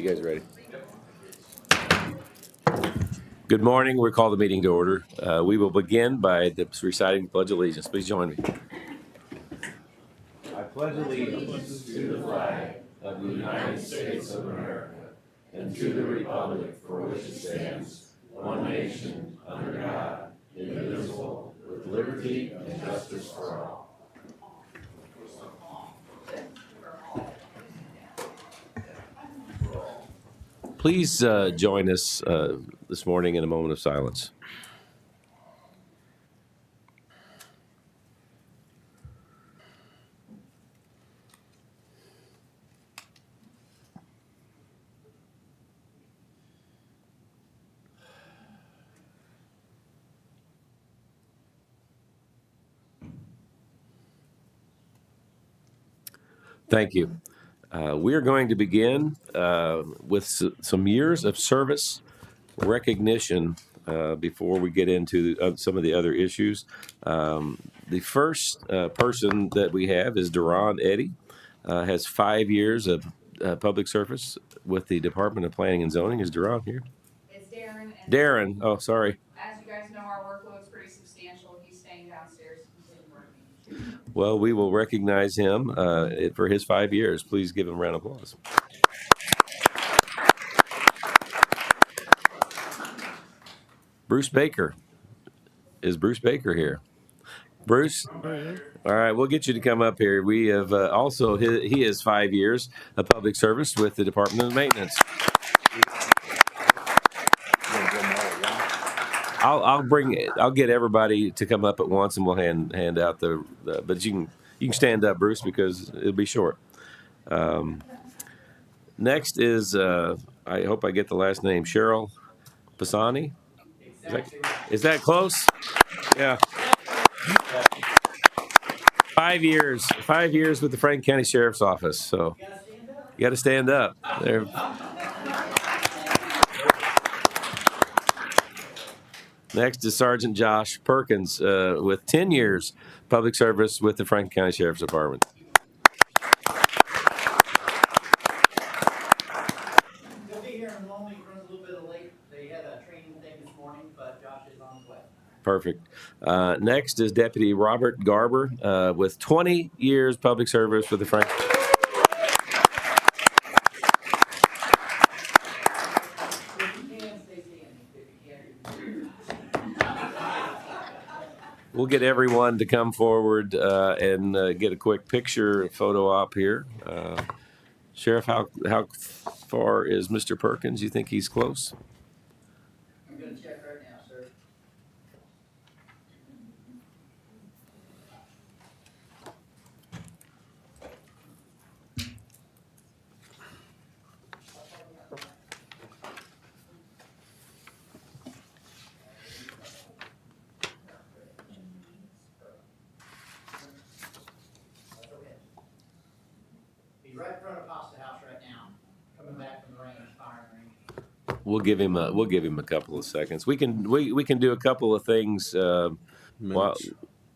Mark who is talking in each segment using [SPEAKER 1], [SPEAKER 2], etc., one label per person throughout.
[SPEAKER 1] You guys ready? Good morning. We'll call the meeting to order. We will begin by reciting the Pledge of Allegiance. Please join me. I pledge allegiance to the flag of the United States of America and to the republic for which it stands, one nation, under God, indivisible, with liberty and justice for all. Please join us this morning in a moment of silence. Thank you. We are going to begin with some years of service recognition before we get into some of the other issues. The first person that we have is Duran Eddy, has 5 years of public service with the Department of Planning and Zoning. Is Duran here?
[SPEAKER 2] It's Darren.
[SPEAKER 1] Darren, oh, sorry.
[SPEAKER 2] As you guys know, our workload's pretty substantial. He's staying downstairs to continue working.
[SPEAKER 1] Well, we will recognize him for his 5 years. Please give him a round of applause. Bruce Baker. Is Bruce Baker here? Bruce? All right, we'll get you to come up here. We have also, he has 5 years of public service with the Department of Maintenance. I'll get everybody to come up at once, and we'll hand out but you can stand up, Bruce, because it'll be short. Next is I hope I get the last name, Cheryl Pisani. Is that close? Yeah. 5 years. 5 years with the Franklin County Sheriff's Office. So you got to stand up. There. Next is Sergeant Josh Perkins with 10 years public service with the Franklin County Sheriff's Department.
[SPEAKER 3] He'll be here in a moment. He runs a little bit late. They had a training thing this morning, but Josh is on his way.
[SPEAKER 1] Perfect. Next is Deputy Robert Garber with 20 years public service with the Franklin. We'll get everyone to come forward and get a quick photo op here. Sheriff, how far is Mr. Perkins? You think he's close?
[SPEAKER 3] I'm going to check right now, sir. He's right in front of Pasta House right now, coming back from the range, firing range.
[SPEAKER 1] We'll give him a couple of seconds. We can do a couple of things while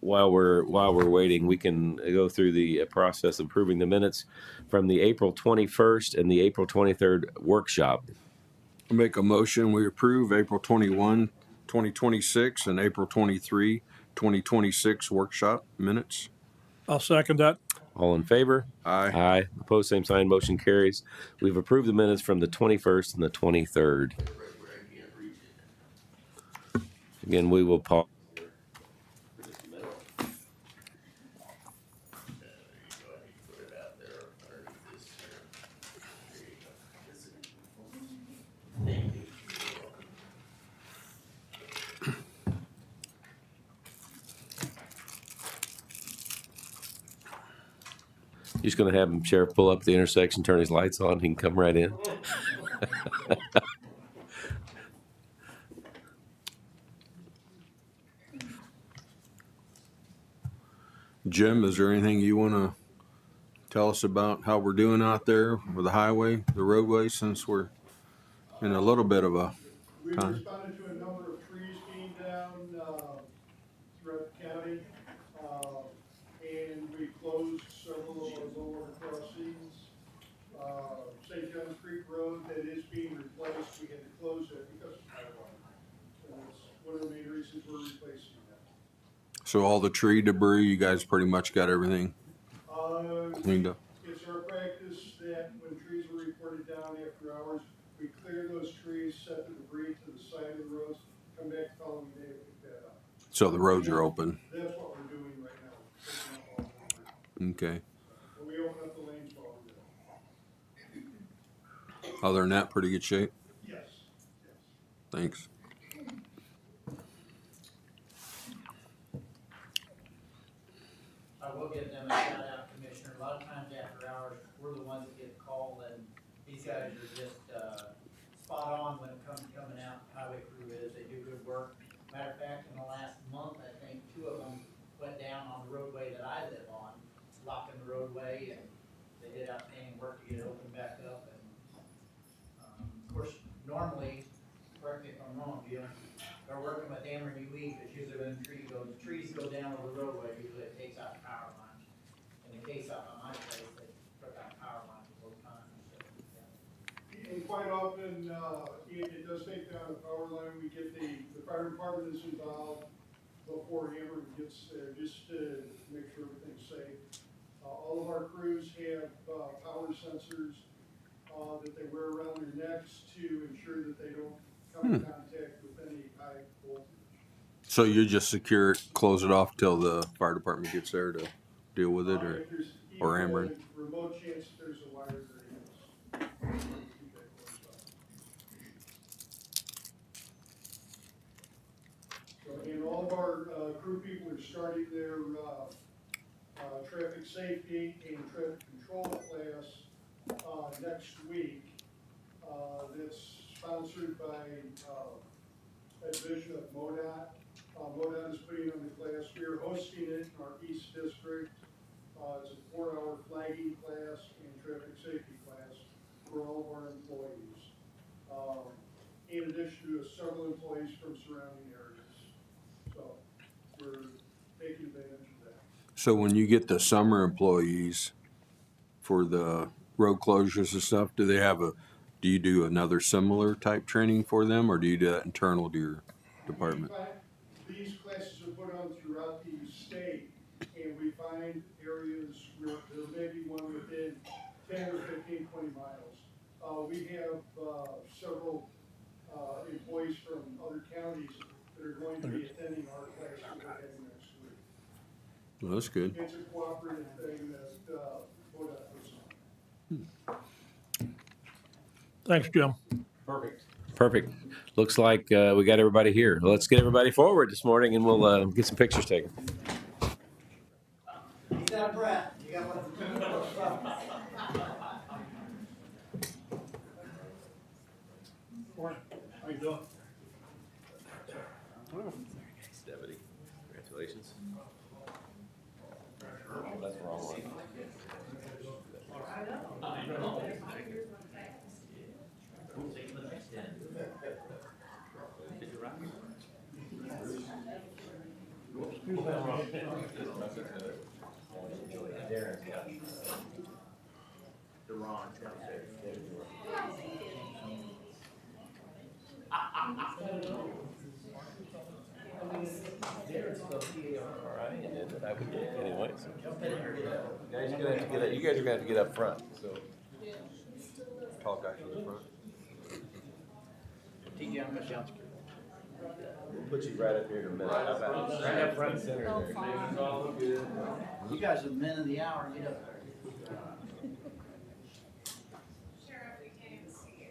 [SPEAKER 1] we're waiting. We can go through the process of approving the minutes from the April 21st and the April 23rd workshop.
[SPEAKER 4] I'll make a motion. We approve April 21, 2026 and April 23, 2026 workshop minutes.
[SPEAKER 5] I'll second that.
[SPEAKER 1] All in favor?
[SPEAKER 4] Aye.
[SPEAKER 1] Aye. Opposed, same sign. Motion carries. We've approved the minutes from the 21st and the 23rd. Again, we will pause. Just going to have him, Sheriff, pull up the intersection, turn his lights on. He can come right in.
[SPEAKER 4] Jim, is there anything you want to tell us about how we're doing out there with the highway, the roadway, since we're in a little bit of a
[SPEAKER 6] We
[SPEAKER 4] time?
[SPEAKER 6] responded to a number of trees came down throughout the county, and we closed several of our lower crossings. St. John's Creek Road had
[SPEAKER 4] So all the tree debris, you guys pretty much got everything
[SPEAKER 6] Uh,
[SPEAKER 4] cleaned up?
[SPEAKER 6] It's our practice that when trees are reported down after hours, we clear those trees, set the debris to the side of the roads, come back the following day and pick that up.
[SPEAKER 4] So the roads are open?
[SPEAKER 6] That's what we're doing right now. Picking up all the debris.
[SPEAKER 4] Okay.
[SPEAKER 6] And we open up the lanes while we're there.
[SPEAKER 4] Other than that, pretty good shape?
[SPEAKER 6] Yes, yes.
[SPEAKER 4] Thanks.
[SPEAKER 3] I will give them a shout out, Commissioner. A lot of times after hours, we're the ones that get the call, and these guys are just, spot on when it comes to coming out. Highway crew is, they do good work. Matter of fact, in the last month, I think 2 of them went down on the roadway that I live on, blocking the roadway, and they did outstanding work to get it opened back up. And of course, normally, correct me if I'm wrong, Jim, they're working with Ameren UE, because usually when the trees go down over the roadway, usually it takes out the power line. In the case out on my place, they took out power lines both times, so, yeah.
[SPEAKER 6] And quite often, it does take down the power line. We get the fire department is involved before Ameren gets there, just to make sure everything's safe. All of our crews have, power sensors, that they wear around their necks to ensure that they don't come in contact with any high voltage.
[SPEAKER 4] So you just secure it, close it off till the fire department gets there to deal with it, or?
[SPEAKER 6] If there's
[SPEAKER 4] or
[SPEAKER 6] even
[SPEAKER 4] Ameren.
[SPEAKER 6] a remote chance that there's a wire there, yes. Keep that close up. So, and all of our, crew people are starting their, traffic safety and traffic control class, next week. That's sponsored by, a division of MoDOT. MoDOT is putting on the class. We're hosting it in our East District. It's a 4-hour flagging class and traffic safety class for all of our employees. In addition to several employees from surrounding areas. So we're taking advantage of that.
[SPEAKER 4] So when you get the summer employees for the road closures and stuff, do you do another similar type training for them, or do you do that internal to your department?
[SPEAKER 6] These classes are put on throughout the state, and we find areas where there may be one within 10 or 15, 20 miles. We have several employees from other counties that are going to be attending our class that we're having next week.
[SPEAKER 4] Well, that's good.
[SPEAKER 6] It's a cooperative thing that MoDOT puts on.
[SPEAKER 5] Thanks, Jim.
[SPEAKER 1] Perfect. Looks like we got everybody here. Let's get everybody forward this morning, and we'll get some pictures taken.
[SPEAKER 3] He's out of breath. You got one.
[SPEAKER 5] How you doing?
[SPEAKER 1] Deputy, congratulations. That's the wrong one. I would do it anyway. So. You guys are gonna have to get up front. So.
[SPEAKER 4] Tall guy in the front.
[SPEAKER 3] TJ, I'm gonna shout you.
[SPEAKER 1] We'll put you right up here in a minute. How about right up front center there?
[SPEAKER 3] You guys are the men of the hour. Get up there.
[SPEAKER 2] Sheriff, we can't even see you.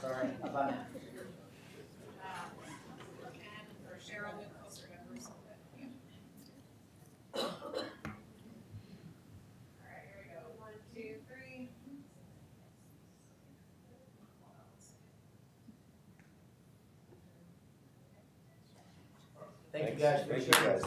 [SPEAKER 3] Sorry, how about now?
[SPEAKER 2] Or Cheryl, get closer to her so that, yeah. All right, here we go. 1, 2, 3.
[SPEAKER 3] Thank you guys for sharing.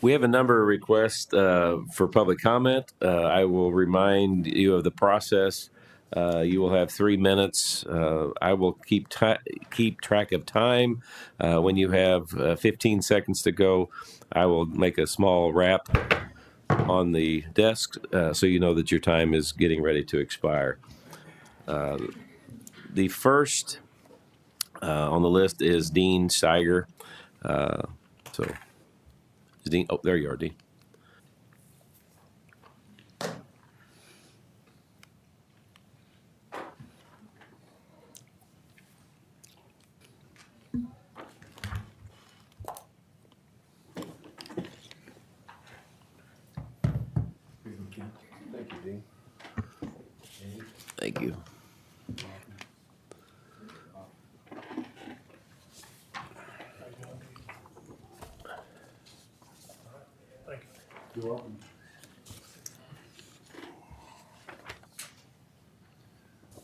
[SPEAKER 1] We have a number of requests for public comment. I will remind you of the process. You will have 3 minutes. I will keep track of time. When you have 15 seconds to go, I will make a small wrap on the desk so you know that your time is getting ready to expire. The first on the list is Dean Steiger. So, is Dean? Oh, there you are, Dean.
[SPEAKER 4] Thank you, Dean.
[SPEAKER 1] Thank you.
[SPEAKER 5] Thank you.
[SPEAKER 4] You're welcome.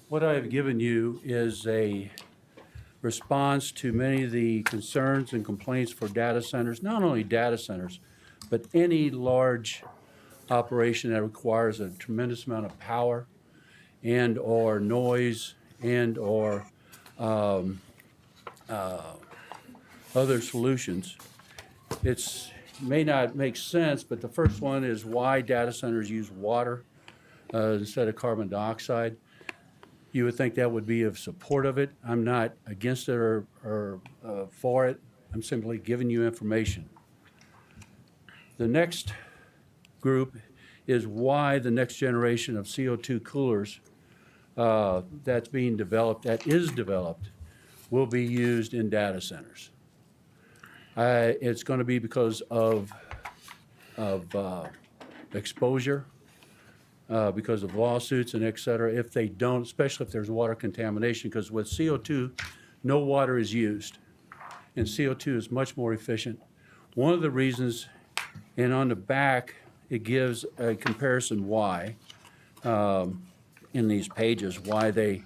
[SPEAKER 7] What I have given you is a response to many of the concerns and complaints for data centers, not only data centers, but any large operation that requires a tremendous amount of power and/or noise and/or other solutions. It's may not make sense, but the first one is why data centers use water instead of carbon dioxide. You would think that would be of support of it. I'm not against it or for it. I'm simply giving you information. The next group is why the next generation of CO2 coolers that is developed, will be used in data centers. It's going to be because of exposure, because of lawsuits and et cetera, if they don't, especially if there's water contamination, because with CO2, no water is used, and CO2 is much more efficient. One of the reasons, and on the back, it gives a comparison why, in these pages, why they,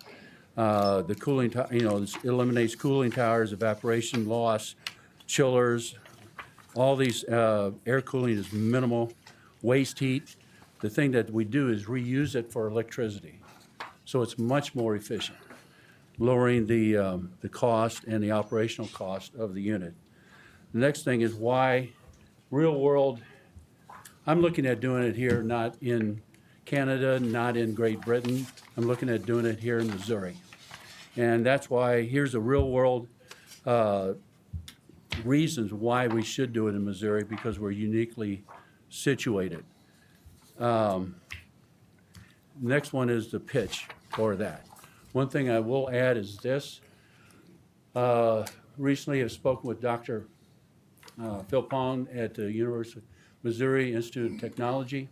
[SPEAKER 7] the cooling, this eliminates cooling towers, evaporation loss, chillers, all these, air cooling is minimal, waste heat. The thing that we do is reuse it for electricity. So it's much more efficient, lowering the cost and the operational cost of the unit. The next thing is why real world, I'm looking at doing it here, not in Canada, not in Great Britain. I'm looking at doing it here in Missouri. And that's why here's a real world reasons why we should do it in Missouri, because we're uniquely situated. Next one is the pitch for that. One thing I will add is this. Recently I've spoken with Dr. Phil Pong at the University of Missouri Institute of Technology,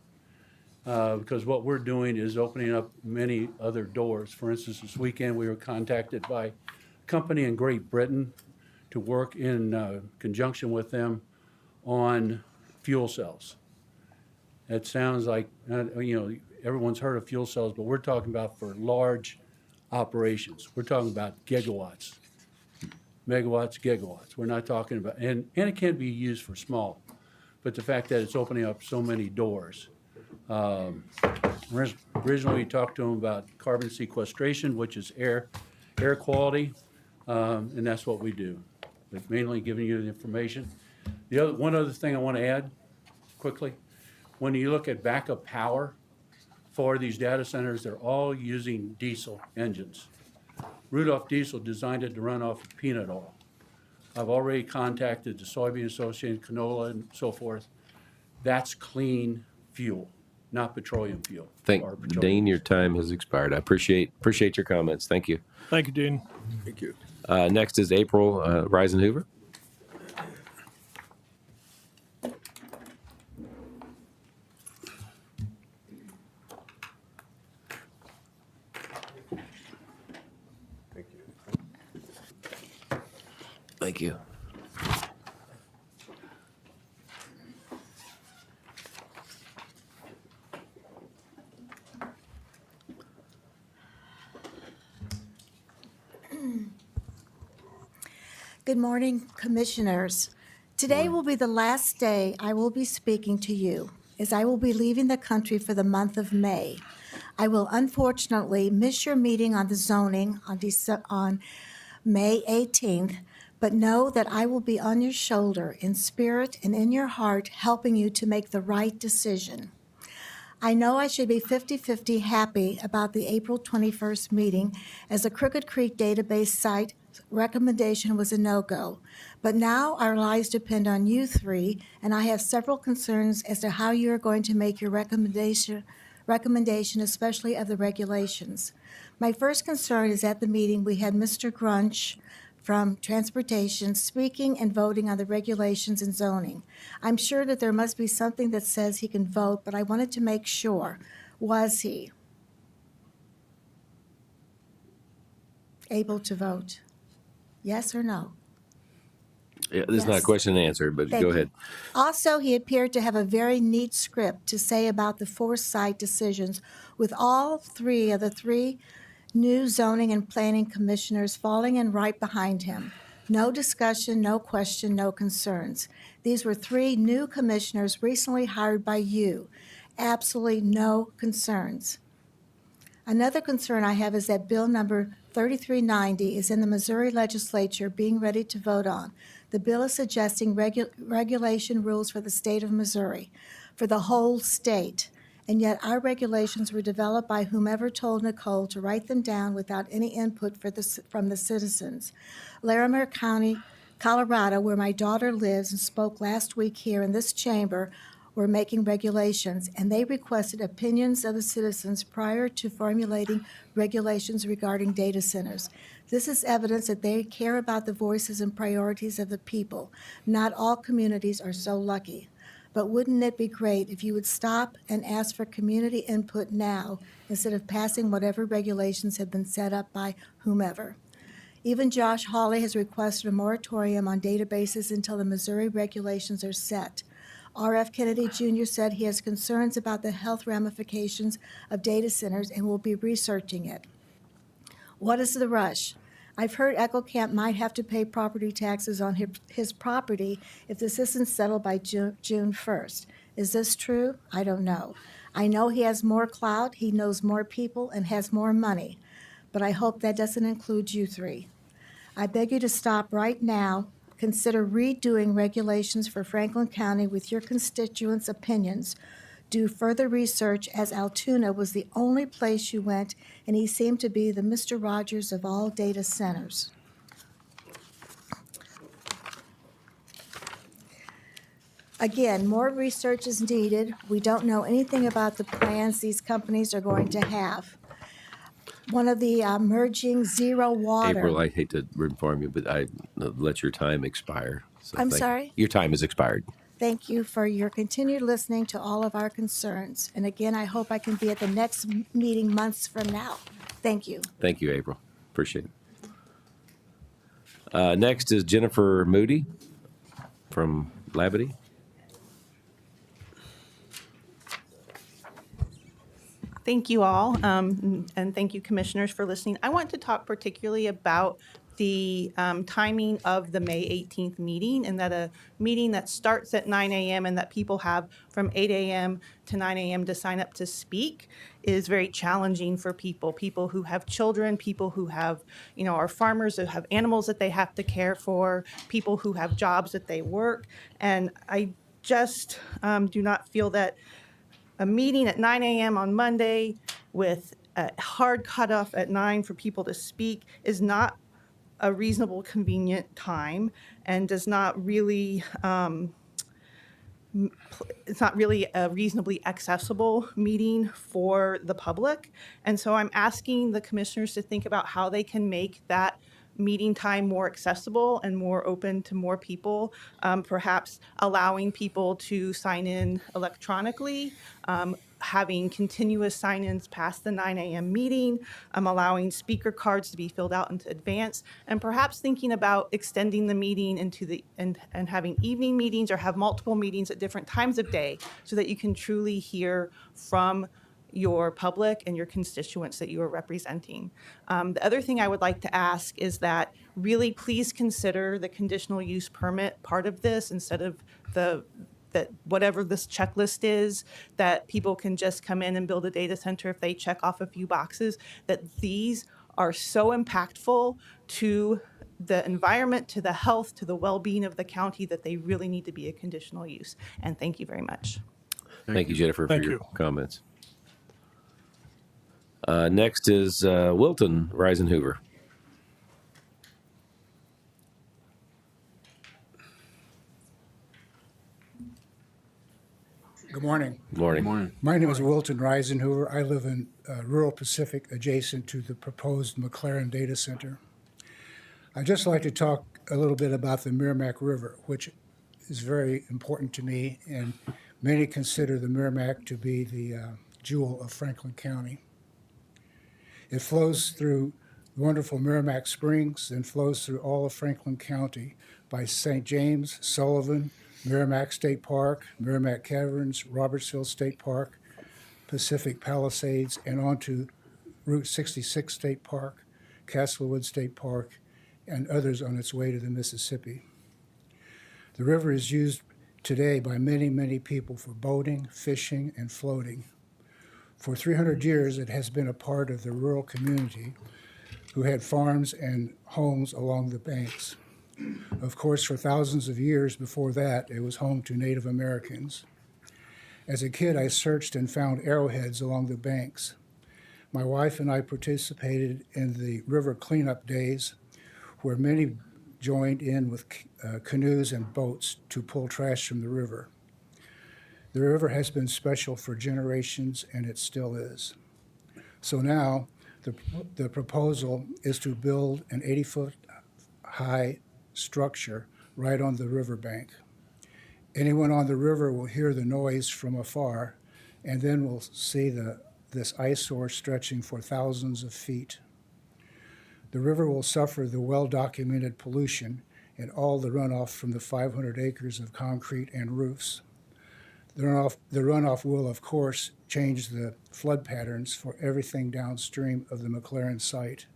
[SPEAKER 7] because what we're doing is opening up many other doors. For instance, this weekend we were contacted by a company in Great Britain to work in conjunction with them on fuel cells. It sounds like, everyone's heard of fuel cells, but we're talking about for large operations. We're talking about gigawatts, megawatts, gigawatts. We're not talking about, and it can be used for small, but the fact that it's opening up so many doors. Originally, we talked to them about carbon sequestration, which is air quality, and that's what we do. But mainly giving you the information. One other thing I want to add quickly, when you look at backup power for these data centers, they're all using diesel engines. Rudolph Diesel designed it to run off of peanut oil. I've already contacted the Soybean Association, canola, and so forth. That's clean fuel, not petroleum fuel. or petroleum.
[SPEAKER 1] Dean, your time has expired. I appreciate your comments. Thank you.
[SPEAKER 5] Thank you, Dean.
[SPEAKER 4] Thank you.
[SPEAKER 1] Next is April Reisenhoover.
[SPEAKER 4] Thank you.
[SPEAKER 1] Thank you.
[SPEAKER 8] Good morning, Commissioners. Today will be the last day I will be speaking to you, as I will be leaving the country for the month of May. I will unfortunately miss your meeting on the zoning on May 18th, but know that I will be on your shoulder in spirit and in your heart, helping you to make the right decision. I know I should be 50-50 happy about the April 21st meeting, as the Crooked Creek database site recommendation was a no-go. But now our lives depend on you three, and I have several concerns as to how you are going to make your recommendation, especially of the regulations. My first concern is at the meeting, we had Mr. Grunch from Transportation speaking and voting on the regulations and zoning. I'm sure that there must be something that says he can vote, but I wanted to make sure. Was he able to vote? Yes or no?
[SPEAKER 1] Yeah, this is not a
[SPEAKER 8] Yes.
[SPEAKER 1] question and answer, but
[SPEAKER 8] Thank
[SPEAKER 1] go
[SPEAKER 8] you.
[SPEAKER 1] ahead.
[SPEAKER 8] Also, he appeared to have a very neat script to say about the foresight decisions, with all three of the three new zoning and planning commissioners falling in right behind him. No discussion, no question, no concerns. These were three new commissioners recently hired by you. Absolutely no concerns. Another concern I have is that Bill number 3390 is in the Missouri legislature being ready to vote on. The bill is suggesting regulation rules for the state of Missouri, for the whole state. And yet our regulations were developed by whomever told Nicole to write them down without any input from the citizens. Larimer County, Colorado, where my daughter lives and spoke last week here in this chamber, were making regulations, and they requested opinions of the citizens prior to formulating regulations regarding data centers. This is evidence that they care about the voices and priorities of the people. Not all communities are so lucky. But wouldn't it be great if you would stop and ask for community input now instead of passing whatever regulations have been set up by whomever? Even Josh Hawley has requested a moratorium on databases until the Missouri regulations are set. R.F. Kennedy Jr. said he has concerns about the health ramifications of data centers and will be researching it. What is the rush? I've heard Echo Camp might have to pay property taxes on his property if this isn't settled by June 1st. Is this true? I don't know. I know he has more clout, he knows more people, and has more money, but I hope that doesn't include you three. I beg you to stop right now. Consider redoing regulations for Franklin County with your constituents' opinions. Do further research, as Altoona was the only place you went, and he seemed to be the Mr. Rogers of all data centers. Again, more research is needed. We don't know anything about the plans these companies are going to have. One of the merging Zero Water.
[SPEAKER 1] April, I hate to inform you, but I let your time expire. So
[SPEAKER 8] I'm sorry?
[SPEAKER 1] Your time has expired.
[SPEAKER 8] Thank you for your continued listening to all of our concerns. And again, I hope I can be at the next meeting months from now. Thank you.
[SPEAKER 1] Thank you, April. Appreciate it. Next is Jennifer Moody from Labadie.
[SPEAKER 9] Thank you all, and thank you, commissioners, for listening. I want to talk particularly about the timing of the May 18th meeting, and that a meeting that starts at 9 a.m. and that people have from 8 a.m. to 9 a.m. to sign up to speak is very challenging for people who have children, people who have, are farmers who have animals that they have to care for, people who have jobs that they work. And I just do not feel that a meeting at 9 a.m. on Monday with a hard cutoff at 9 for people to speak is not a reasonable, convenient time, and does not really, it's not really a reasonably accessible meeting for the public. And so I'm asking the commissioners to think about how they can make that meeting time more accessible and more open to more people, perhaps allowing people to sign in electronically, having continuous sign-ins past the 9 a.m. meeting, allowing speaker cards to be filled out into advance, and perhaps thinking about extending the meeting into and having evening meetings or have multiple meetings at different times of day so that you can truly hear from your public and your constituents that you are representing. The other thing I would like to ask is that really please consider the conditional use permit part of this instead of that whatever this checklist is, that people can just come in and build a data center if they check off a few boxes, that these are so impactful to the environment, to the health, to the well-being of the county that they really need to be a conditional use. And thank you very much.
[SPEAKER 1] Thank you, Jennifer,
[SPEAKER 5] Thank
[SPEAKER 1] for your
[SPEAKER 5] you.
[SPEAKER 1] comments. Next is Wilton Reisenhuber.
[SPEAKER 10] Good morning.
[SPEAKER 1] Morning.
[SPEAKER 4] Morning.
[SPEAKER 10] My name is Wilton Reisenhuber. I live in rural Pacific adjacent to the proposed McLaren data center. I'd just like to talk a little bit about the Merrimack River, which is very important to me, and many consider the Merrimack to be the jewel of Franklin County. It flows through wonderful Merrimack Springs and flows through all of Franklin County by St. James, Sullivan, Merrimack State Park, Merrimack Caverns, Robertsville State Park, Pacific Palisades, and onto Route 66 State Park, Castlewood State Park, and others on its way to the Mississippi. The river is used today by many, many people for boating, fishing, and floating. For 300 years, it has been a part of the rural community who had farms and homes along the banks. Of course, for thousands of years before that, it was home to Native Americans. As a kid, I searched and found arrowheads along the banks. My wife and I participated in the river cleanup days, where many joined in with canoes and boats to pull trash from the river. The river has been special for generations, and it still is. So now, the proposal is to build an 80-foot high structure right on the riverbank. Anyone on the river will hear the noise from afar, and then will see this eyesore stretching for thousands of feet. The river will suffer the well-documented pollution and all the runoff from the 500 acres of concrete and roofs. The runoff will, of course, change the flood patterns for everything downstream of the McLaren site.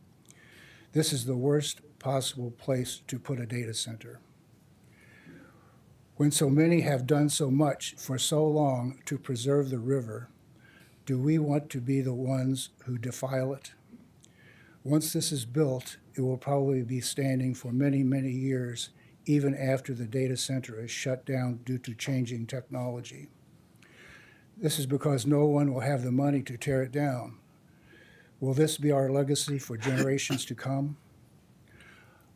[SPEAKER 10] This is the worst possible place to put a data center. When so many have done so much for so long to preserve the river, do we want to be the ones who defile it? Once this is built, it will probably be standing for many, many years, even after the data center is shut down due to changing technology. This is because no one will have the money to tear it down. Will this be our legacy for generations to come?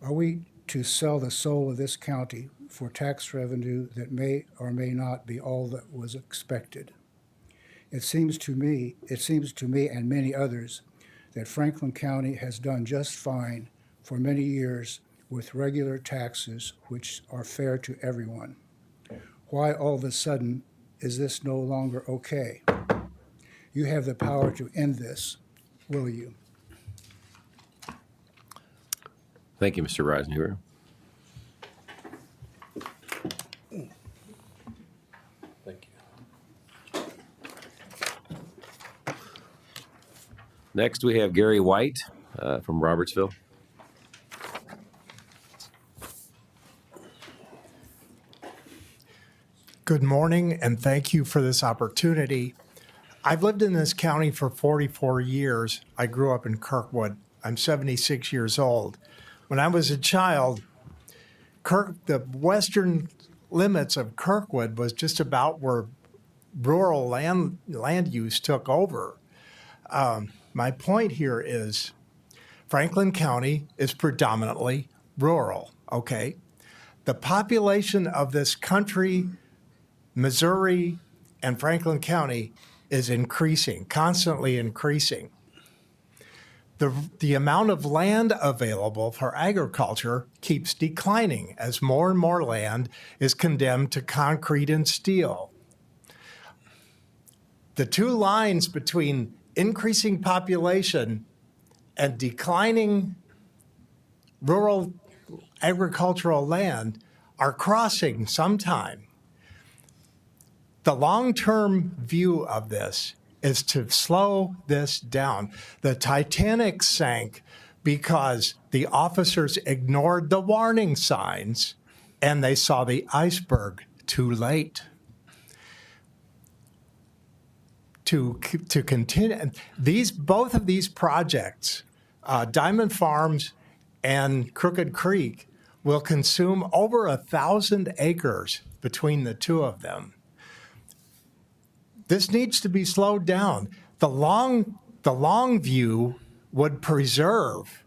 [SPEAKER 10] Are we to sell the soul of this county for tax revenue that may or may not be all that was expected? It seems to me and many others that Franklin County has done just fine for many years with regular taxes which are fair to everyone. Why all of a sudden is this no longer okay? You have the power to end this, will you?
[SPEAKER 1] Thank you, Mr. Reisenhuber.
[SPEAKER 4] Thank you.
[SPEAKER 1] Next, we have Gary White from Robertsville.
[SPEAKER 11] Good morning, and thank you for this opportunity. I've lived in this county for 44 years. I grew up in Kirkwood. I'm 76 years old. When I was a child, the western limits of Kirkwood was just about where rural land use took over. My point here is Franklin County is predominantly rural, okay? The population of this country, Missouri, and Franklin County is increasing, constantly increasing. The amount of land available for agriculture keeps declining as more and more land is condemned to concrete and steel. The two lines between increasing population and declining rural agricultural land are crossing sometime. The long-term view of this is to slow this down. The Titanic sank because the officers ignored the warning signs and they saw the iceberg too late. To continue, both of these projects, Diamond Farms and Crooked Creek, will consume over 1,000 acres between the two of them. This needs to be slowed down. The long view would preserve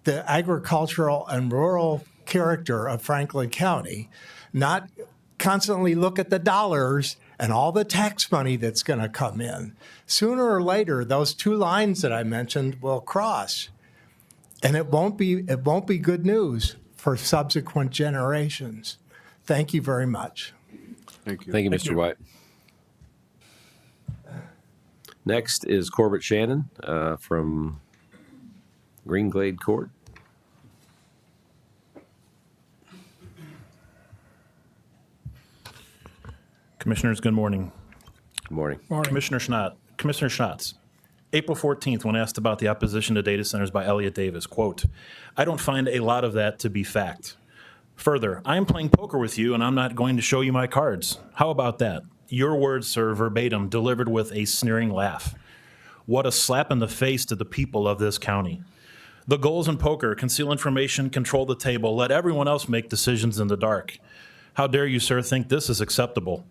[SPEAKER 11] the agricultural and rural character of Franklin County, not constantly look at the dollars and all the tax money that's going to come in. Sooner or later, those two lines that I mentioned will cross, and it won't be good news for subsequent generations. Thank you very much.
[SPEAKER 4] Thank you.
[SPEAKER 1] Thank you, Mr. White. Next is Corbett Shannon from Green Glade Court.
[SPEAKER 5] Commissioners, good morning.
[SPEAKER 1] Good morning.
[SPEAKER 5] Commissioner Schnatz, April 14th, when asked about the opposition to data centers by Elliott Davis, quote, "I don't find a lot of that to be fact. Further, I am playing poker with you and I'm not going to show you my cards. How about that? Your words, sir, verbatim, delivered with a sneering laugh. What a slap in the face to the people of this county. The goals in poker: conceal information, control the table, let everyone else make decisions in the dark. How dare you, sir, think this is acceptable?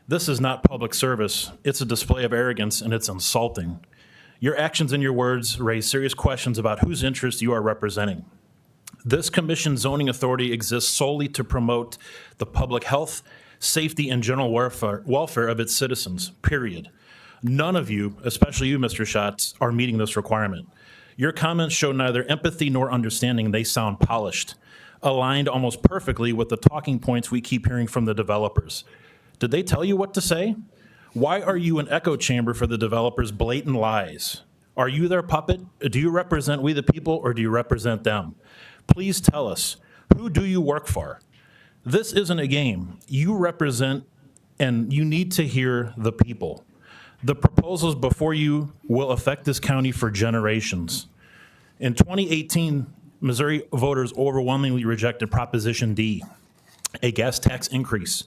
[SPEAKER 5] This is not public service. It's a display of arrogance, and it's insulting. Your actions and your words raise serious questions about whose interests you are representing. This commission zoning authority exists solely to promote the public health, safety, and general welfare of its citizens, period. None of you, especially you, Mr. Schatz, are meeting this requirement. Your comments show neither empathy nor understanding. They sound polished, aligned almost perfectly with the talking points we keep hearing from the developers. Did they tell you what to say? Why are you an echo chamber for the developers' blatant lies? Are you their puppet? Do you represent we the people, or do you represent them? Please tell us, who do you work for? This isn't a game. You represent, and you need to hear the people. The proposals before you will affect this county for generations. In 2018, Missouri voters overwhelmingly rejected Proposition D, a gas tax increase.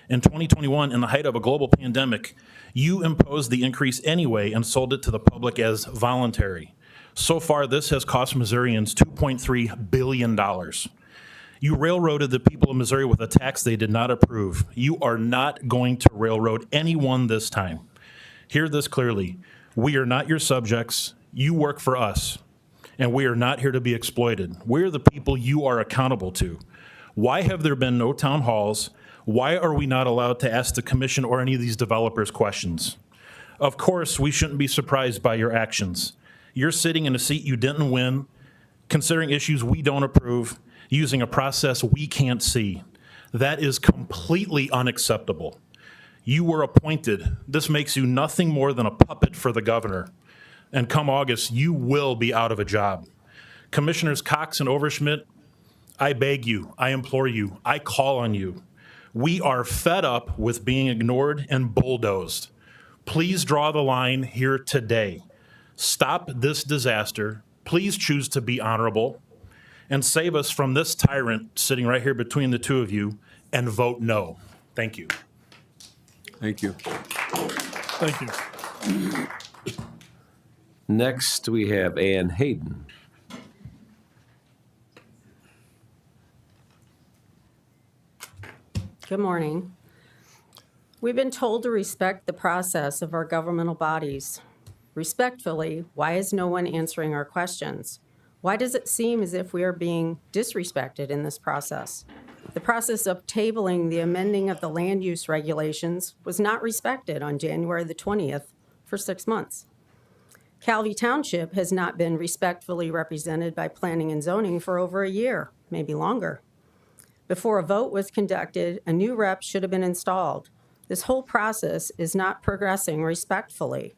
[SPEAKER 5] In 2021, in the height of a global pandemic, you imposed the increase anyway and sold it to the public as voluntary. So far, this has cost Missourians $2.3 billion. You railroaded the people of Missouri with a tax they did not approve. You are not going to railroad anyone this time. Hear this clearly. We are not your subjects. You work for us, and we are not here to be exploited. We're the people you are accountable to. Why have there been no town halls? Why are we not allowed to ask the commission or any of these developers questions? Of course, we shouldn't be surprised by your actions. You're sitting in a seat you didn't win, considering issues we don't approve, using a process we can't see. That is completely unacceptable. You were appointed. This makes you nothing more than a puppet for the governor. And come August, you will be out of a job. Commissioners Cox and Overschmidt, I beg you, I implore you, I call on you. We are fed up with being ignored and bulldozed. Please draw the line here today. Stop this disaster. Please choose to be honorable and save us from this tyrant sitting right here between the two of you, and vote no. Thank you.
[SPEAKER 4] Thank you.
[SPEAKER 5] Thank you.
[SPEAKER 1] Next, we have Ann Hayden.
[SPEAKER 12] Good morning. We've been told to respect the process of our governmental bodies. Respectfully, why is no one answering our questions? Why does it seem as if we are being disrespected in this process? The process of tabling the amending of the land use regulations was not respected on January the 20th for 6 months. Calvi Township has not been respectfully represented by planning and zoning for over a year, maybe longer. Before a vote was conducted, a new rep should have been installed. This whole process is not progressing respectfully.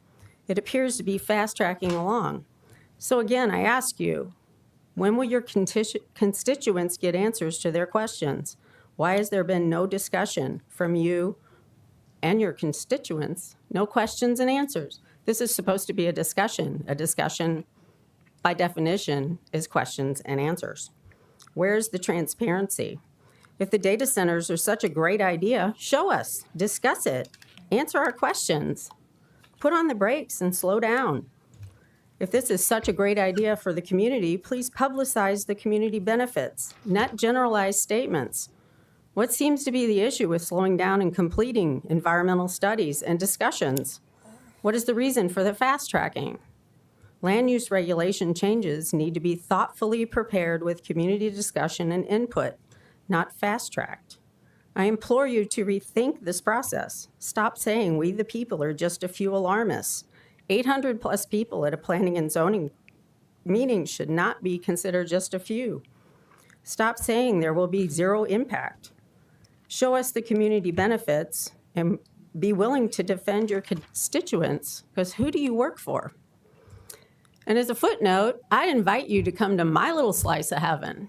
[SPEAKER 12] It appears to be fast-tracking along. So again, I ask you, when will your constituents get answers to their questions? Why has there been no discussion from you and your constituents? No questions and answers. This is supposed to be a discussion. A discussion, by definition, is questions and answers. Where's the transparency? If the data centers are such a great idea, show us, discuss it, answer our questions, put on the brakes and slow down. If this is such a great idea for the community, please publicize the community benefits, not generalized statements. What seems to be the issue with slowing down and completing environmental studies and discussions? What is the reason for the fast tracking? Land use regulation changes need to be thoughtfully prepared with community discussion and input, not fast-tracked. I implore you to rethink this process. Stop saying we the people are just a few alarmists. 800+ people at a planning and zoning meeting should not be considered just a few. Stop saying there will be zero impact. Show us the community benefits and be willing to defend your constituents, because who do you work for? And as a footnote, I invite you to come to my little slice of heaven.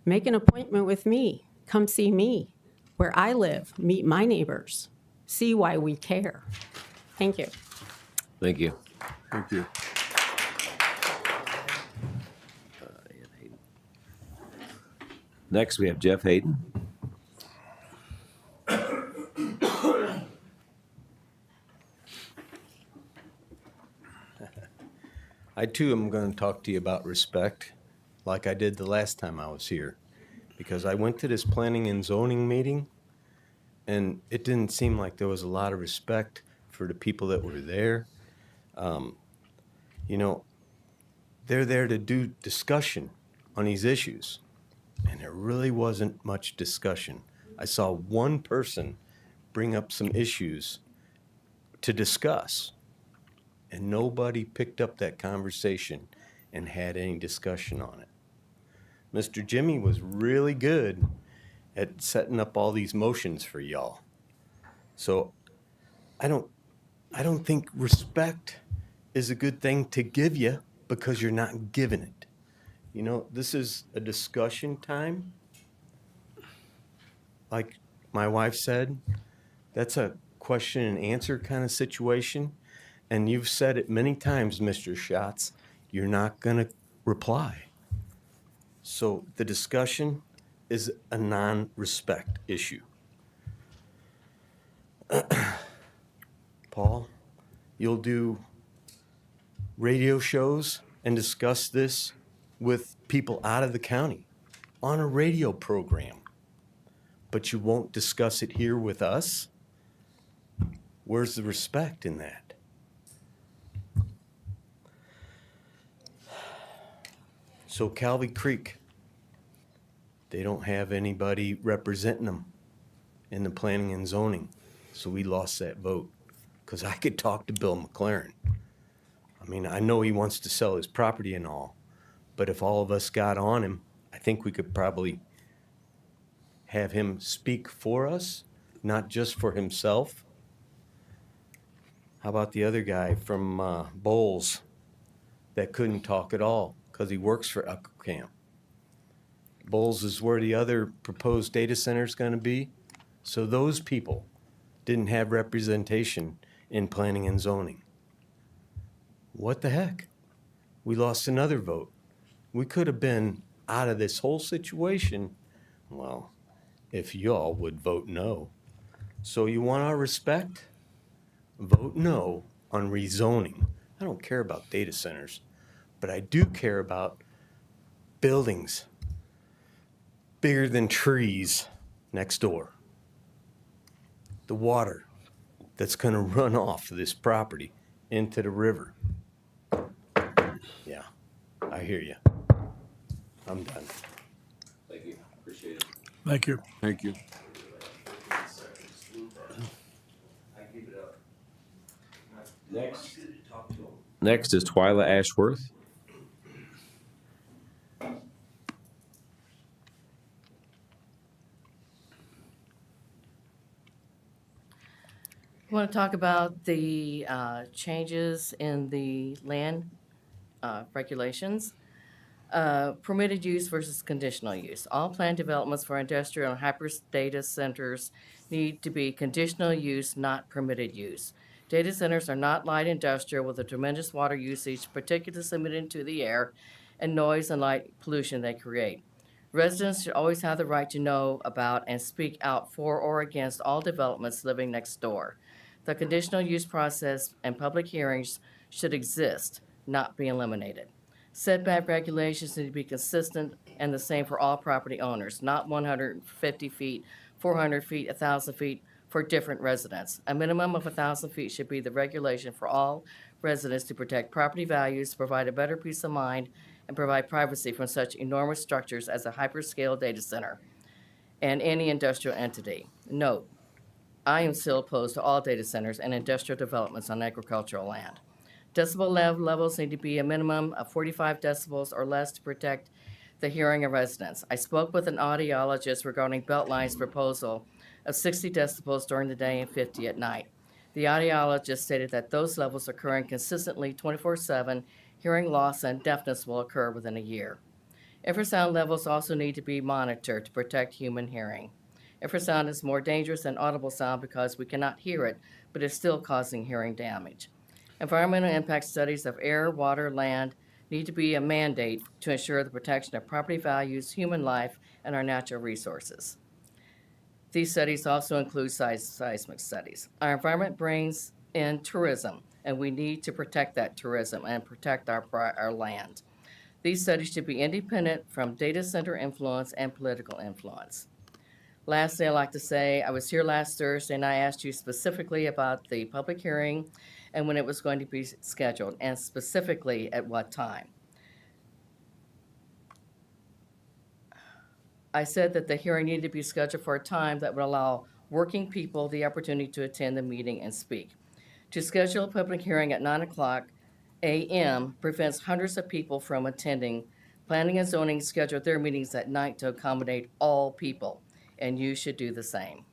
[SPEAKER 12] Make an appointment with me. Come see me, where I live, meet my neighbors, see why we care. Thank you.
[SPEAKER 1] Thank you.
[SPEAKER 4] Thank you.
[SPEAKER 1] Next, we have Jeff Hayden.
[SPEAKER 13] I too am going to talk to you about respect, like I did the last time I was here, because I went to this planning and zoning meeting, and it didn't seem like there was a lot of respect for the people that were there. You know, they're there to do discussion on these issues, and there really wasn't much discussion. I saw one person bring up some issues to discuss, and nobody picked up that conversation and had any discussion on it. Mr. Jimmy was really good at setting up all these motions for y'all. So I don't think respect is a good thing to give you because you're not giving it. You know, this is a discussion time. Like my wife said, that's a question and answer kind of situation. And you've said it many times, Mr. Schatz, you're not going to reply. So the discussion is a non-respect issue. Paul, you'll do radio shows and discuss this with people out of the county on a radio program, but you won't discuss it here with us? Where's the respect in that? So Calvi Creek, they don't have anybody representing them in the planning and zoning. So we lost that vote because I could talk to Bill McLaren. I mean, I know he wants to sell his property and all, but if all of us got on him, I think we could probably have him speak for us, not just for himself. How about the other guy from Bowles that couldn't talk at all because he works for EchoCamp? Bowles is where the other proposed data center is going to be. So those people didn't have representation in planning and zoning. What the heck? We lost another vote. We could have been out of this whole situation, well, if y'all would vote no. So you want our respect? Vote no on rezoning. I don't care about data centers, but I do care about buildings bigger than trees next door. The water that's going to run off this property into the river. Yeah, I hear you. I'm done.
[SPEAKER 1] Thank you. Appreciate it.
[SPEAKER 11] Thank you.
[SPEAKER 4] Thank you.
[SPEAKER 1] Next is Twyla Ashworth.
[SPEAKER 14] I want to talk about the changes in the land regulations. Permitted use versus conditional use. All planned developments for industrial and hyper data centers need to be conditional use, not permitted use. Data centers are not light industrial with a tremendous water usage, particulates emitted into the air, and noise and light pollution they create. Residents should always have the right to know about and speak out for or against all developments living next door. The conditional use process and public hearings should exist, not be eliminated. Setback regulations need to be consistent and the same for all property owners, not 150 feet, 400 feet, 1,000 feet for different residents. A minimum of 1,000 feet should be the regulation for all residents to protect property values, provide a better peace of mind, and provide privacy from such enormous structures as a hyperscale data center and any industrial entity. Note, I am still opposed to all data centers and industrial developments on agricultural land. Decibel levels need to be a minimum of 45 decibels or less to protect the hearing of residents. I spoke with an audiologist regarding Beltline's proposal of 60 decibels during the day and 50 at night. The audiologist stated that those levels occurring consistently 24/7, hearing loss and deafness will occur within a year. Infrasound levels also need to be monitored to protect human hearing. Infrasound is more dangerous than audible sound because we cannot hear it, but is still causing hearing damage. Environmental impact studies of air, water, land need to be a mandate to ensure the protection of property values, human life, and our natural resources. These studies also include seismic studies. Our environment brings in tourism, and we need to protect that tourism and protect our land. These studies should be independent from data center influence and political influence. Lastly, I'd like to say I was here last Thursday and I asked you specifically about the public hearing and when it was going to be scheduled, and specifically at what time. I said that the hearing needed to be scheduled for a time that would allow working people the opportunity to attend the meeting and speak. To schedule a public hearing at 9:00 a.m. prevents hundreds of people from attending. Planning and zoning schedule their meetings at night to accommodate all people, and you should do the same.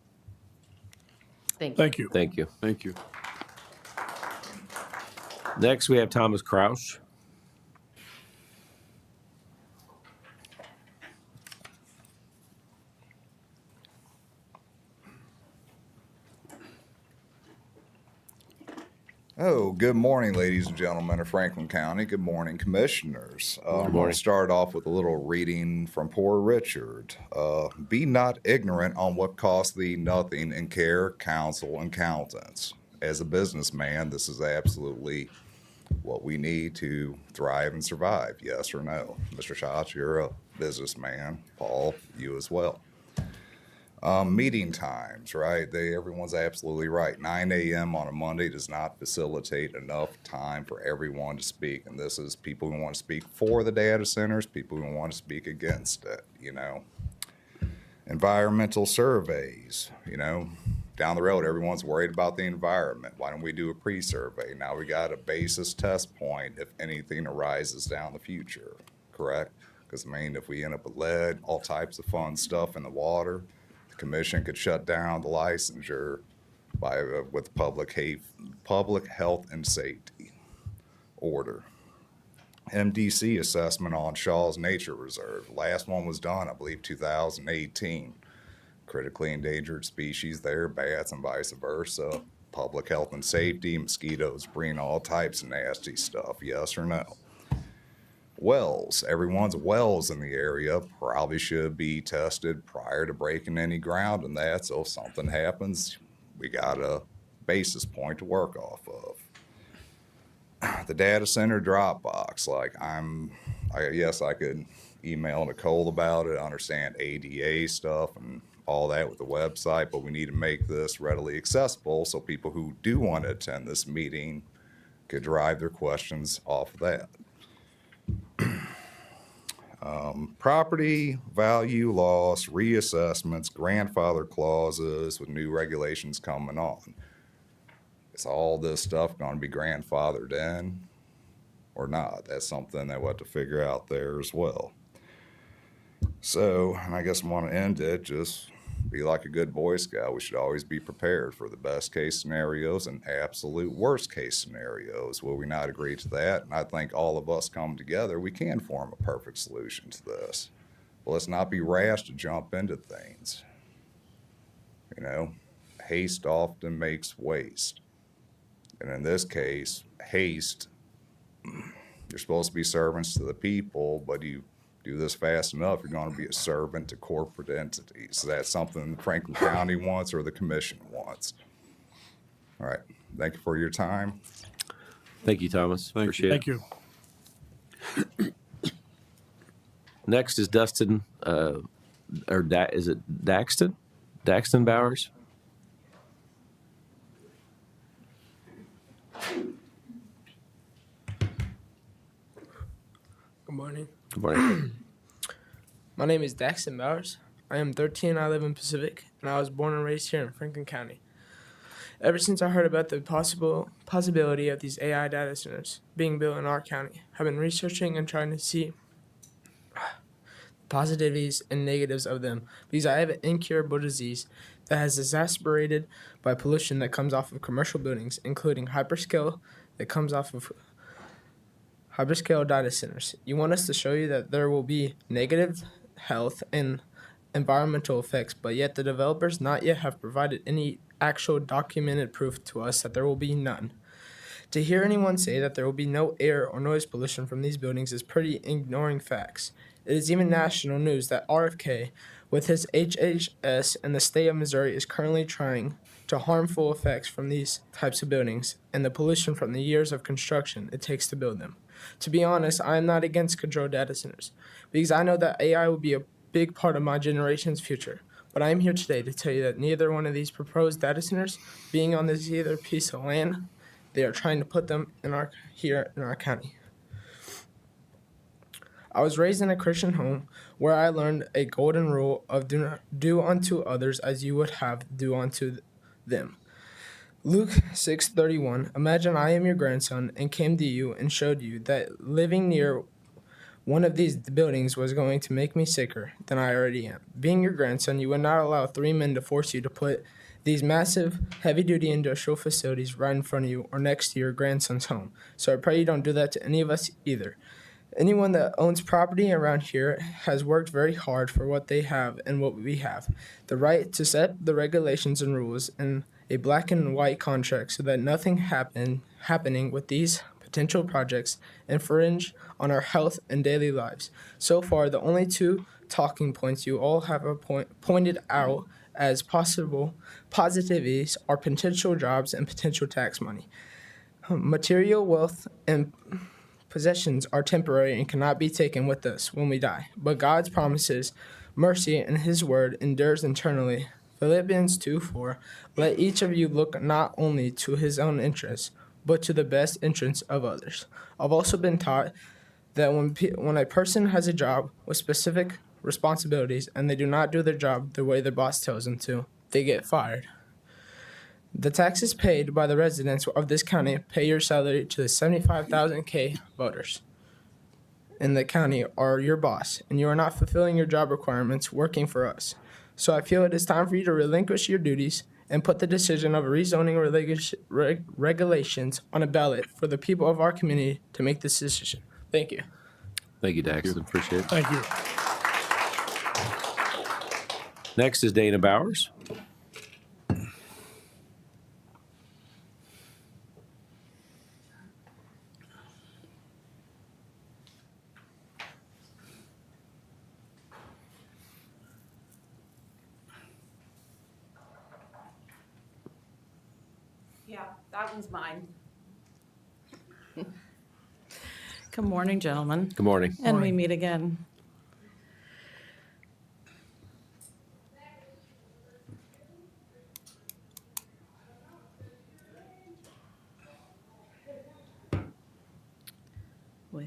[SPEAKER 14] Thank you.
[SPEAKER 4] Thank you.
[SPEAKER 1] Thank you.
[SPEAKER 4] Thank you.
[SPEAKER 1] Next, we have Thomas Kraus.
[SPEAKER 15] Oh, good morning, ladies and gentlemen of Franklin County. Good morning, commissioners. I'm going to start off with a little reading from Poor Richard. Be not ignorant on what costs thee nothing in care, counsel, and accountants. As a businessman, this is absolutely what we need to thrive and survive. Yes or no? Mr. Schatz, you're a businessman. Paul, you as well. Meeting times, right? Everyone's absolutely right. 9 a.m. on a Monday does not facilitate enough time for everyone to speak. And this is people who want to speak for the data centers, people who want to speak against it, Environmental surveys, down the road, everyone's worried about the environment. Why don't we do a pre-survey? Now we got a basis test point if anything arises down the future, correct? Because, if we end up with lead, all types of fun stuff in the water, Commission could shut down the licensure with public health and safety order. MDC assessment on Shaw's Nature Reserve. Last one was done, I believe, 2018. Critically endangered species there, bats and vice versa. Public health and safety, mosquitoes bring all types of nasty stuff. Yes or no? Wells. Everyone's wells in the area probably should be tested prior to breaking any ground in that. So if something happens, we got a basis point to work off of. The data center Dropbox. Yes, I could email Nicole about it, understand ADA stuff and all that with the website, but we need to make this readily accessible so people who do want to attend this meeting could derive their questions off of that. Property value loss, reassessments, grandfather clauses with new regulations coming on. Is all this stuff going to be grandfathered in or not? That's something that we'll have to figure out there as well. So, and I guess I want to end it, just be like a good Boy Scout. We should always be prepared for the best case scenarios and absolute worst case scenarios. Will we not agree to that? And I think all of us come together, we can form a perfect solution to this. But let's not be rash to jump into things. Haste often makes waste. And in this case, haste, you're supposed to be servants to the people, but you do this fast enough, you're going to be a servant to corporate entities. That's something Franklin County wants or the commission wants. All right. Thank you for your time.
[SPEAKER 1] Thank you, Thomas. Appreciate it.
[SPEAKER 11] Thank you.
[SPEAKER 1] Next is Dustin, is it Daxton? Daxton Bowers?
[SPEAKER 16] Good morning.
[SPEAKER 1] Good morning.
[SPEAKER 16] My name is Daxton Bowers. I am 13. I live in Pacific, and I was born and raised here in Franklin County. Ever since I heard about the possibility of these AI data centers being built in our county, I've been researching and trying to see positivities and negatives of them because I have an incurable disease that has exacerbated by pollution that comes off of commercial buildings, including hyperscale that comes off of hyperscale data centers. You want us to show you that there will be negative health and environmental effects, but yet the developers not yet have provided any actual documented proof to us that there will be none. To hear anyone say that there will be no air or noise pollution from these buildings is pretty ignoring facts. It is even national news that RFK, with his HHS and the state of Missouri, is currently trying to harmful effects from these types of buildings and the pollution from the years of construction it takes to build them. To be honest, I am not against controlled data centers because I know that AI will be a big part of my generation's future. But I am here today to tell you that neither one of these proposed data centers being on this either piece of land, they are trying to put them here in our county. I was raised in a Christian home where I learned a golden rule of do unto others as you would have do unto them. Luke 6:31, imagine I am your grandson and came to you and showed you that living near one of these buildings was going to make me sicker than I already am. Being your grandson, you would not allow 3 men to force you to put these massive, heavy-duty industrial facilities right in front of you or next to your grandson's home. So I pray you don't do that to any of us either. Anyone that owns property around here has worked very hard for what they have and what we have. The right to set the regulations and rules in a black and white contract so that nothing happening with these potential projects infringe on our health and daily lives. So far, the only two talking points you all have pointed out as possible positivities are potential jobs and potential tax money. Material wealth and possessions are temporary and cannot be taken with us when we die. But God's promises, mercy, and His word endures eternally. Philippians 2:4, let each of you look not only to his own interests, but to the best interests of others. I've also been taught that when a person has a job with specific responsibilities and they do not do their job the way their boss tells them to, they get fired. The taxes paid by the residents of this county pay your salary to the 75,000 voters in the county are your boss, and you are not fulfilling your job requirements working for us. So I feel it is time for you to relinquish your duties and put the decision of rezoning regulations on a ballot for the people of our community to make this decision. Thank you.
[SPEAKER 1] Thank you, Daxton. Appreciate it.
[SPEAKER 11] Thank you.
[SPEAKER 1] Next is Dana Bowers.
[SPEAKER 17] Yeah, that one's mine. Good morning, gentlemen.
[SPEAKER 1] Good morning.
[SPEAKER 17] And we meet again. Well,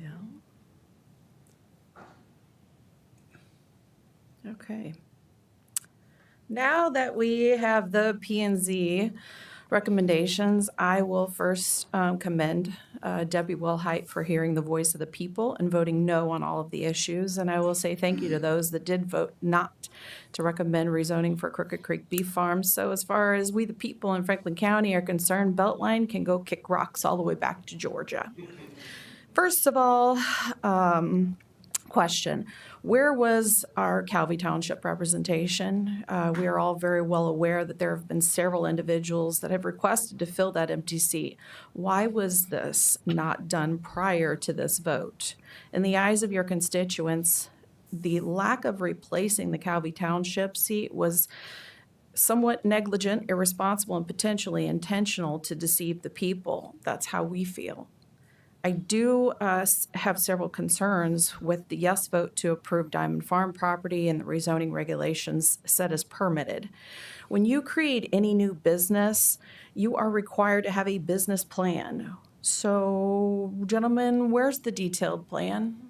[SPEAKER 17] okay. Now that we have the P&Z recommendations, I will first commend Debbie Wilhite for hearing the voice of the people and voting no on all of the issues. And I will say thank you to those that did vote not to recommend rezoning for Crooked Creek Beef Farm. So as far as we the people in Franklin County are concerned, Beltline can go kick rocks all the way back to Georgia. First of all, question. Where was our Calvi Township representation? We are all very well aware that there have been several individuals that have requested to fill that empty seat. Why was this not done prior to this vote? In the eyes of your constituents, the lack of replacing the Calvi Township seat was somewhat negligent, irresponsible, and potentially intentional to deceive the people. That's how we feel. I do have several concerns with the yes vote to approve Diamond Farm property and the rezoning regulations set as permitted. When you create any new business, you are required to have a business plan. So, gentlemen, where's the detailed plan?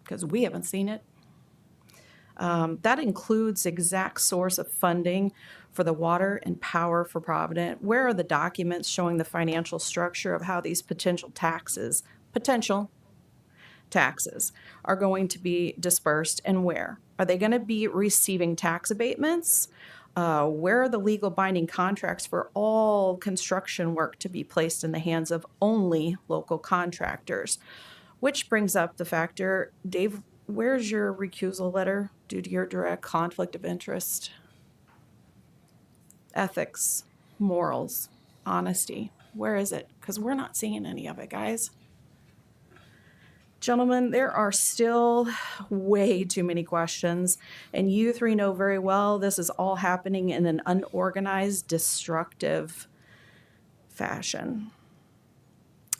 [SPEAKER 17] Because we haven't seen it. That includes exact source of funding for the water and power for Provident. Where are the documents showing the financial structure of how these potential taxes are going to be dispersed, and where? Are they going to be receiving tax abatements? Where are the legal binding contracts for all construction work to be placed in the hands of only local contractors? Which brings up the factor, Dave, where's your recusal letter due to your direct conflict of interest? Ethics, morals, honesty. Where is it? Because we're not seeing any of it, guys. Gentlemen, there are still way too many questions, and you three know very well this is all happening in an unorganized, destructive fashion.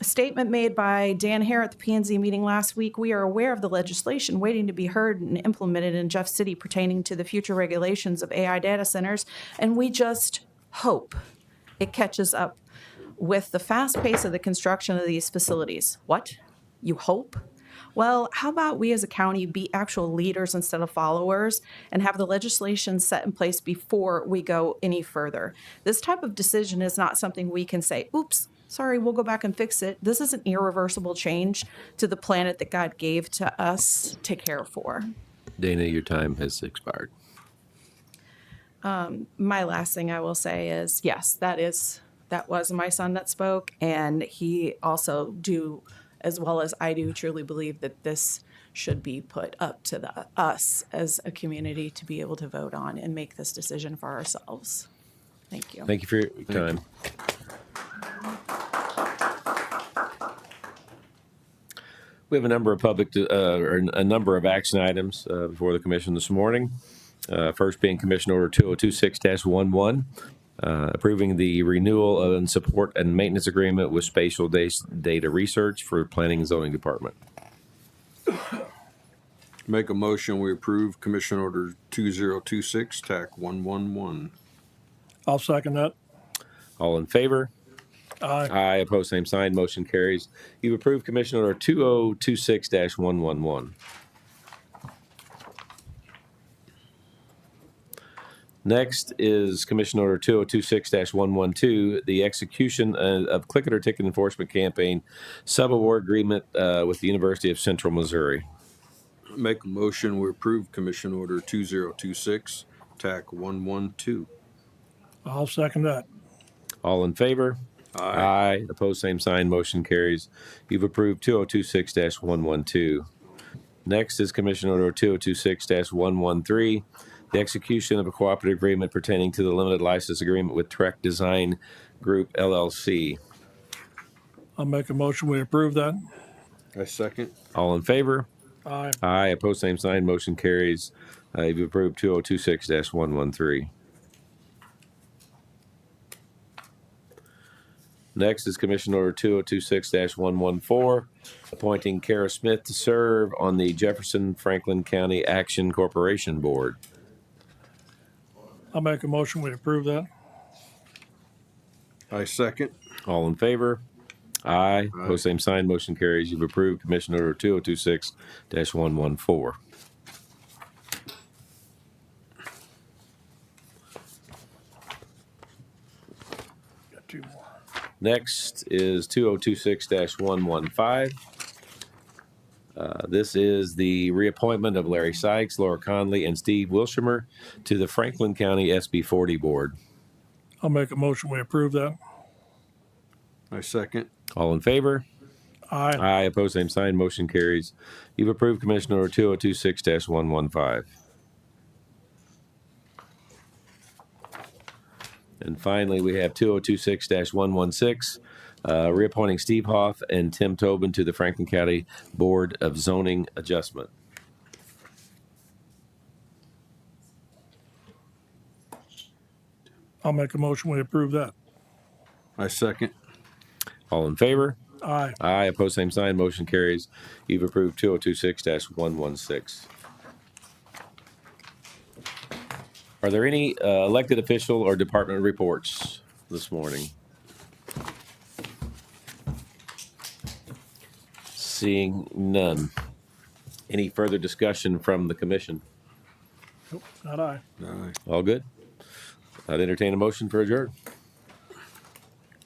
[SPEAKER 17] A statement made by Dan Hare at the P&Z meeting last week: we are aware of the legislation waiting to be heard and implemented in Jeff City pertaining to the future regulations of AI data centers, and we just hope it catches up with the fast pace of the construction of these facilities. What? You hope? Well, how about we as a county be actual leaders instead of followers and have the legislation set in place before we go any further? This type of decision is not something we can say, oops, sorry, we'll go back and fix it. This is an irreversible change to the planet that God gave to us to care for.
[SPEAKER 1] Dana, your time has expired.
[SPEAKER 17] My last thing I will say is, yes, that was my son that spoke, and he also as well as I do, truly believe that this should be put up to us as a community to be able to vote on and make this decision for ourselves. Thank you.
[SPEAKER 1] Thank you for your time. We have a number of a number of action items before the commission this morning. First being Commission Order 2026-11, approving the renewal and support and maintenance agreement with Spatial Data Research for Planning and Zoning Department.
[SPEAKER 4] Make a motion, we approve Commission Order 2026, TAC 111.
[SPEAKER 6] I'll second that.
[SPEAKER 1] All in favor?
[SPEAKER 6] Aye.
[SPEAKER 1] Aye. Opposed, same sign. Motion carries. You've approved Commission Order 2026-111. Next is Commission Order 2026-112, the execution of Click It or Ticket Enforcement Campaign subaward agreement with the University of Central Missouri.
[SPEAKER 4] Make a motion, we approve Commission Order 2026, TAC 112.
[SPEAKER 6] I'll second that.
[SPEAKER 1] All in favor?
[SPEAKER 4] Aye.
[SPEAKER 1] Aye. Opposed, same sign. Motion carries. You've approved 2026-112. Next is Commission Order 2026-113, the execution of a cooperative agreement pertaining to the limited license agreement with Trek Design Group, LLC.
[SPEAKER 6] I'll make a motion, we approve that.
[SPEAKER 4] I second.
[SPEAKER 1] All in favor?
[SPEAKER 6] Aye.
[SPEAKER 1] Aye. Opposed, same sign. Motion carries. You've approved 2026-113. Next is Commission Order 2026-114, appointing Kara Smith to serve on the Jefferson Franklin County Action Corporation Board.
[SPEAKER 6] I'll make a motion, we approve that.
[SPEAKER 4] I second.
[SPEAKER 1] All in favor? Aye. Opposed, same sign. Motion carries. You've approved Commission Order 2026-114.
[SPEAKER 6] Got two more.
[SPEAKER 1] Next is 2026-115. This is the reappointment of Larry Sykes, Laura Conley, and Steve Wilshimer to the Franklin County SB 40 Board.
[SPEAKER 6] I'll make a motion, we approve that.
[SPEAKER 4] I second.
[SPEAKER 1] All in favor?
[SPEAKER 6] Aye.
[SPEAKER 1] Aye, opposed, same sign, motion carries. You've approved Commissioner Order 2026-115. And finally, we have 2026-116, reappointing Steve Hoff and Tim Tobin to the Franklin County Board of Zoning Adjustment.
[SPEAKER 6] I'll make a motion, we approve that.
[SPEAKER 4] I second.
[SPEAKER 1] All in favor?
[SPEAKER 6] Aye.
[SPEAKER 1] Aye, opposed, same sign, motion carries. You've approved 2026-116. Are there any elected official or department reports this morning? Seeing none. Any further discussion from the commission?
[SPEAKER 6] Nope, not aye.
[SPEAKER 4] Aye.
[SPEAKER 1] All good? I'd entertain a motion for adjourn.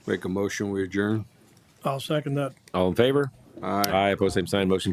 [SPEAKER 4] Make a motion, we adjourn.
[SPEAKER 6] I'll second that.
[SPEAKER 1] All in favor?
[SPEAKER 4] Aye.
[SPEAKER 1] Aye, opposed, same sign, motion carries.